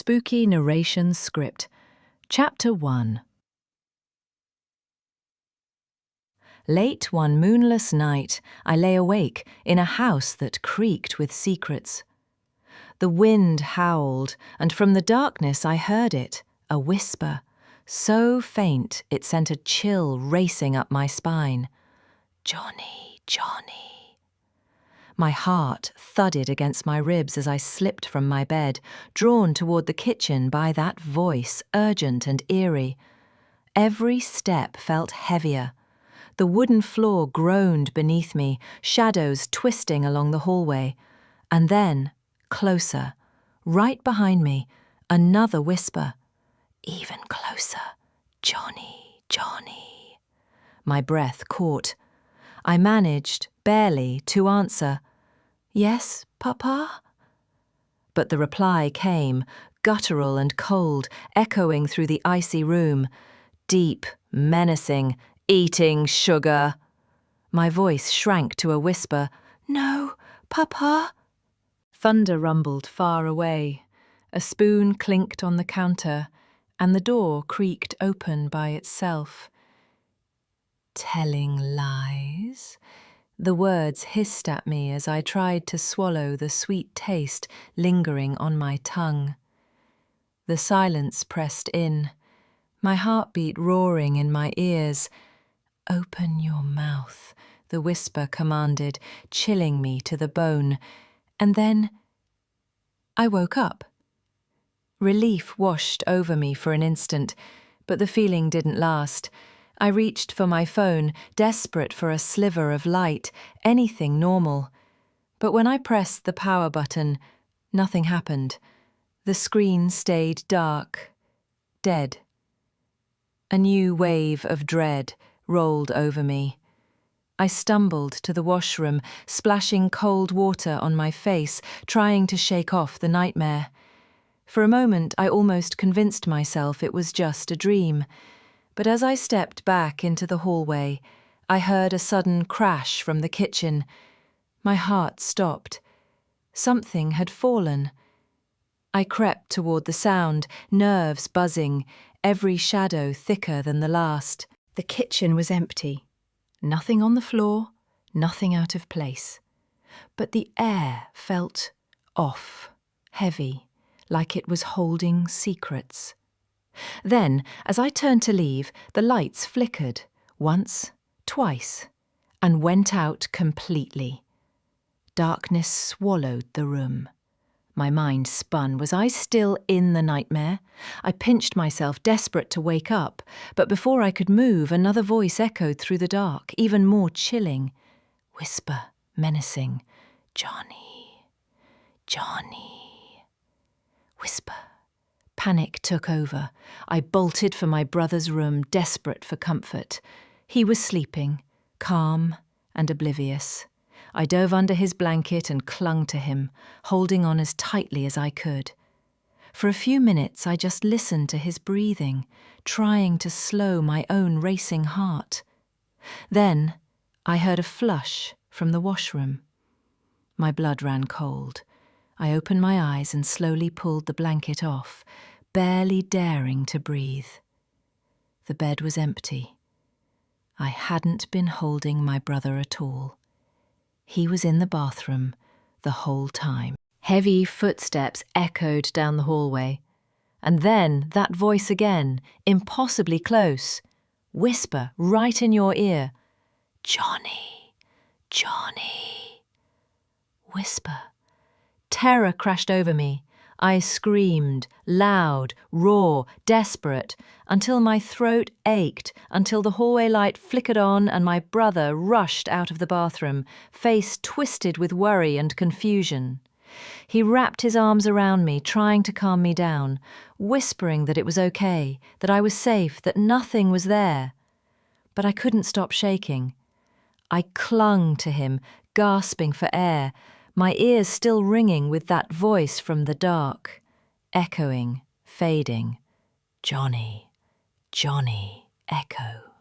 Spooky Narration Script, Chapter 1. Late one moonless night, I lay awake in a house that creaked with secrets. The wind howled, and from the darkness I heard it, a whisper, so faint it sent a chill racing up my spine. Johny, Johny. My heart thudded against my ribs as I slipped from my bed, drawn toward the kitchen by that voice, urgent and eerie. Every step felt heavier. The wooden floor groaned beneath me, shadows twisting along the hallway. And then, closer, right behind me, another whisper. Even closer. Johny, Johny. My breath caught. I managed, barely, to answer. Yes, Papa? But the reply came, guttural and cold, echoing through the icy room. Deep, menacing, eating sugar. My voice shrank to a whisper. No, Papa? Thunder rumbled far away. A spoon clinked on the counter, and the door creaked open by itself. Telling lies? The words hissed at me as I tried to swallow the sweet taste lingering on my tongue. The silence pressed in, my heartbeat roaring in my ears. Open your mouth, the whisper commanded, chilling me to the bone. And then I woke up. Relief washed over me for an instant, but the feeling didn't last. I reached for my phone, desperate for a sliver of light, anything normal. But when I pressed the power button, nothing happened. The screen stayed dark, dead. A new wave of dread rolled over me. I stumbled to the washroom, splashing cold water on my face, trying to shake off the nightmare. For a moment, I almost convinced myself it was just a dream. But as I stepped back into the hallway, I heard a sudden crash from the kitchen. My heart stopped. Something had fallen. I crept toward the sound, nerves buzzing, every shadow thicker than the last. The kitchen was empty. Nothing on the floor, nothing out of place. But the air felt off, heavy, like it was holding secrets. Then, as I turned to leave, the lights flickered, once, twice, and went out completely. Darkness swallowed the room. My mind spun. Was I still in the nightmare? I pinched myself, desperate to wake up, but before I could move, another voice echoed through the dark, even more chilling. Whisper, menacing. Johny, Johny. Whisper. Panic took over. I bolted for my brother's room, desperate for comfort. He was sleeping, calm and oblivious. I dove under his blanket and clung to him, holding on as tightly as I could. For a few minutes I just listened to his breathing, trying to slow my own racing heart. Then I heard a flush from the washroom. My blood ran cold. I opened my eyes and slowly pulled the blanket off, barely daring to breathe. The bed was empty. I hadn't been holding my brother at all. He was in the bathroom the whole time. Heavy footsteps echoed down the hallway. And then that voice again, impossibly close. Whisper right in your ear. Johny, Johny. Whisper. Terror crashed over me. I screamed, loud, raw, desperate, until my throat ached, until the hallway light flickered on and my brother rushed out of the bathroom, face twisted with worry and confusion. He wrapped his arms around me, trying to calm me down, whispering that it was okay, that I was safe, that nothing was there. But I couldn't stop shaking. I clung to him, gasping for air, my ears still ringing with that voice from the dark, echoing, fading. Johny, Johny, echo.